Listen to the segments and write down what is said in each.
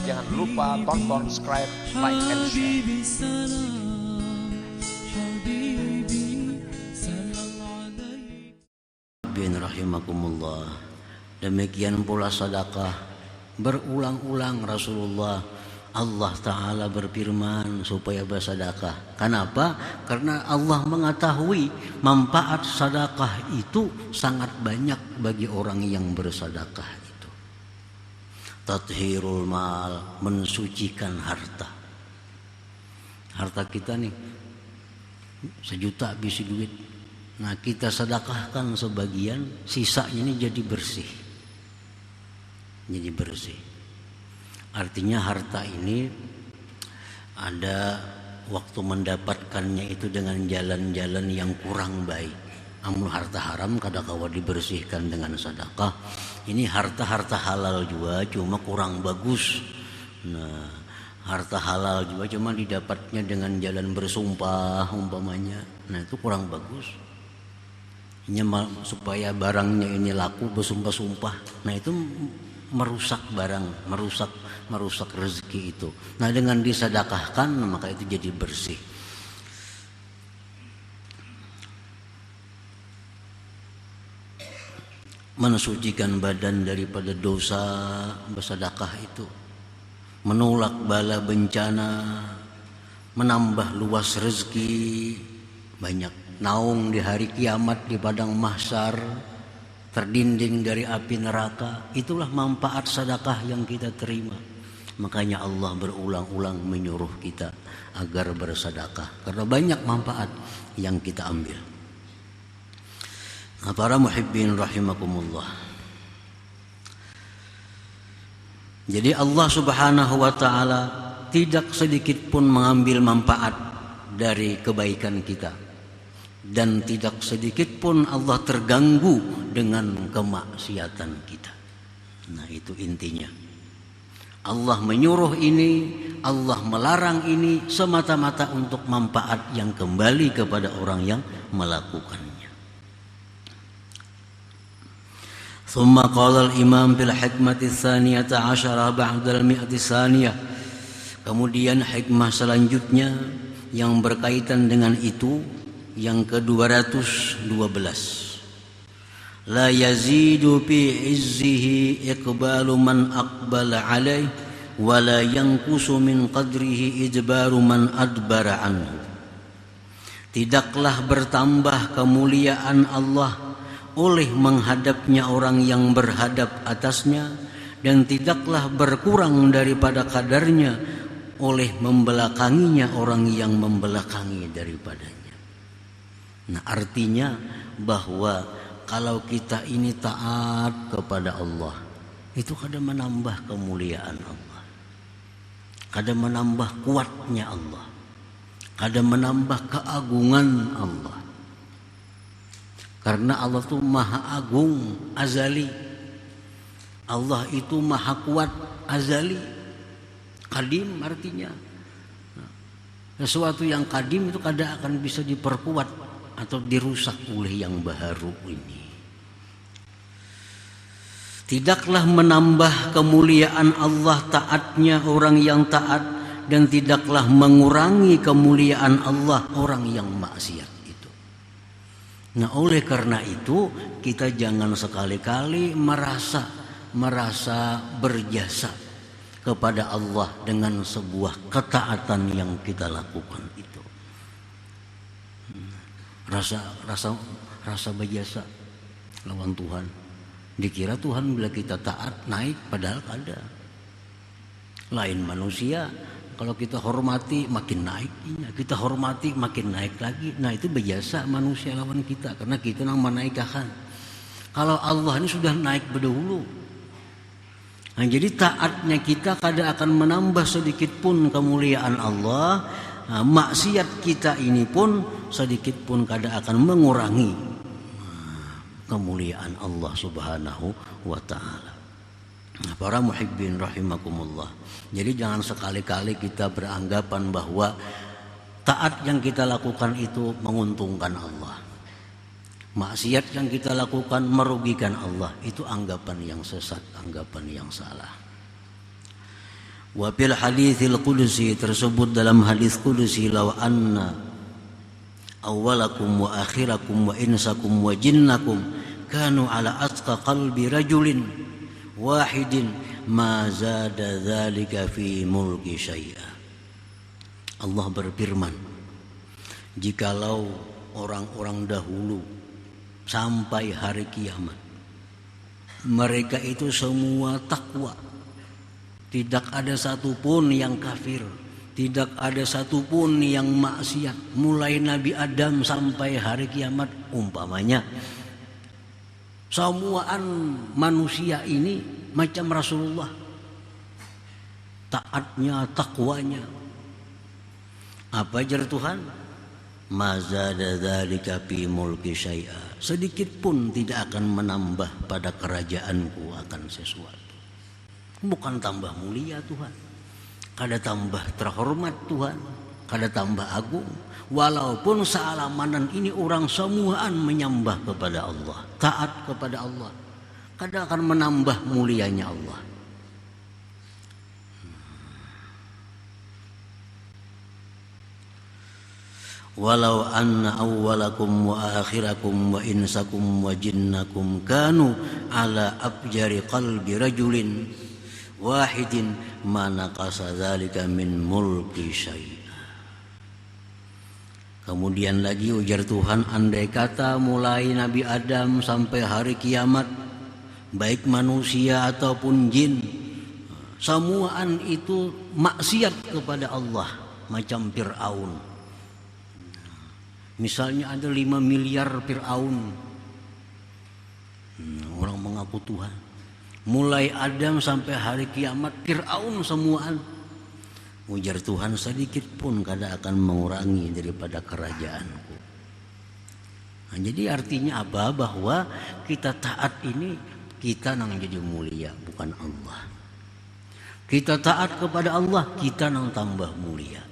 Jangan lupa tonton, subscribe, like, and share. Rahimakumullah. Demikian pula sedekah. Berulang-ulang Rasulullah Allah Ta'ala berfirman supaya bersedekah. Kenapa? Karena Allah mengetahui manfaat sedekah itu sangat banyak bagi orang yang bersedekah itu. Tathirul mal, mensucikan harta. Harta kita nih 1 juta bisi duit. Nah, kita sedekahkan sebagian, sisanya ini jadi bersih. Jadi bersih. Artinya harta ini ada waktu mendapatkannya itu dengan jalan-jalan yang kurang baik. Amun harta haram kadang-kadang dibersihkan dengan sedekah. Ini harta-harta halal juga cuma kurang bagus. Nah, harta halal juga cuma didapatnya dengan jalan bersumpah umpamanya. Nah, itu kurang bagus. Supaya barangnya ini laku bersumpah-sumpah. Nah, itu merusak barang, merusak rezeki itu. Nah, dengan disedekahkan maka itu jadi bersih. Mensucikan badan daripada dosa, bersedekah itu menolak bala bencana, menambah luas rezeki, banyak naung di hari kiamat di padang mahsyar, terdinding dari api neraka. Itulah manfaat sedekah yang kita terima. Makanya Allah berulang-ulang menyuruh kita agar bersedekah karena banyak manfaat yang kita ambil. Nah, para muhibbin rahimakumullah. Jadi Allah Subhanahu wa taala tidak sedikit pun mengambil manfaat dari kebaikan kita. Dan tidak sedikit pun Allah terganggu dengan kemaksiatan kita. Nah, itu intinya. Allah menyuruh ini, Allah melarang ini semata-mata untuk manfaat yang kembali kepada orang yang melakukannya. Thumma qala al-imam bil hikmati tsaniyata 'asyara ba'da al-mi'ati tsaniyah. Kemudian hikmah selanjutnya yang berkaitan dengan itu yang ke-212, la yazidu fi izzihi iqbalu man aqbala alaih wa la yanqusu min qadrihi ijbaru man adbara anhu. Tidaklah bertambah kemuliaan Allah oleh menghadapnya orang yang berhadap atasnya, dan tidaklah berkurang daripada kadarnya oleh membelakanginya orang yang membelakangi daripadanya. Nah, artinya bahwa kalau kita ini taat kepada Allah, itu kadang menambah kemuliaan Allah, kadang menambah kuatnya Allah, kadang menambah keagungan Allah. Karena Allah itu maha agung azali, Allah itu maha kuat azali. Kadim artinya sesuatu yang kadim itu kadang akan bisa diperkuat atau dirusak oleh yang baru ini. Tidaklah menambah kemuliaan Allah taatnya orang yang taat, dan tidaklah mengurangi kemuliaan Allah orang yang maksiat itu. Nah, oleh karena itu kita jangan sekali-kali merasa berjasa kepada Allah dengan sebuah ketaatan yang kita lakukan itu. Rasa berjasa lawan Tuhan. Dikira Tuhan bila kita taat naik, padahal ada. Lain manusia, kalau kita hormati makin naik, kita hormati makin naik lagi. Nah, itu berjasa manusia lawan kita karena kita nang menaikkan. Kalau Allah ini sudah naik berdahulu. Nah, jadi taatnya kita kadang akan menambah sedikit pun kemuliaan Allah. Nah, maksiat kita ini pun sedikit pun kadang akan mengurangi kemuliaan Allah Subhanahu wa taala. Nah, para muhibbin rahimakumullah. Jadi jangan sekali-kali kita beranggapan bahwa taat yang kita lakukan itu menguntungkan Allah. Maksiat yang kita lakukan merugikan Allah, itu anggapan yang sesat, anggapan yang salah. Wa fil haditsil qudsi, tersebut dalam hadis qudsi, law anna awwalakum wa akhirakum wa insakum wa jinnakum kanu ala atqa qalbi rajulin wahidin ma zada dzalika fi mulki syai'a. Allah berfirman, jikalau orang-orang dahulu sampai hari kiamat mereka itu semua takwa, tidak ada satupun yang kafir, tidak ada satupun yang maksiat, mulai Nabi Adam sampai hari kiamat, umpamanya semuaan manusia ini macam Rasulullah, taatnya, takwanya. Apa ajar Tuhan? Mazada dzalika fi mulki syai'a, sedikit pun tidak akan menambah pada kerajaanku akan sesuatu. Bukan tambah mulia Tuhan, kada tambah terhormat Tuhan, kada tambah agung. Walaupun sealamanan ini orang semuaan menyembah kepada Allah, taat kepada Allah, kada akan menambah mulianya Allah. Walau anna awwalakum wa akhirakum wa insakum wa jinnakum kanu ala abjari qalbi rajulin wahidin ma naqasa dzalika min mulki syai'a. Kemudian lagi ujar Tuhan, andai kata mulai Nabi Adam sampai hari kiamat, baik manusia ataupun jin, semuaan itu maksiat kepada Allah, macam Fir'aun. Misalnya ada 5 miliar Fir'aun, orang mengaku Tuhan. Mulai Adam sampai hari kiamat Fir'aun semuaan. Ujar Tuhan, sedikit pun kada akan mengurangi daripada kerajaanku. Nah, jadi artinya apa? Bahwa kita taat ini kita nang jadi mulia, bukan Allah. Kita taat kepada Allah, kita nang tambah mulia.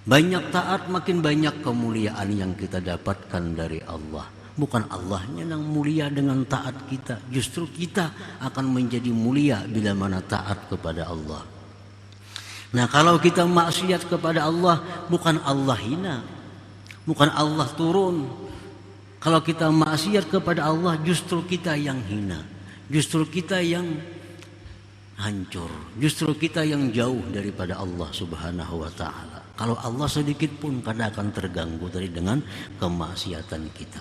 Banyak taat makin banyak kemuliaan yang kita dapatkan dari Allah. Bukan Allahnya yang mulia dengan taat kita, justru kita akan menjadi mulia bila mana taat kepada Allah. Nah, kalau kita maksiat kepada Allah, bukan Allah hina, bukan Allah turun. Kalau kita maksiat kepada Allah, justru kita yang hina, justru kita yang hancur, justru kita yang jauh daripada Allah Subhanahu wa ta'ala. Kalau Allah sedikit pun kada akan terganggu dari dengan kemaksiatan kita.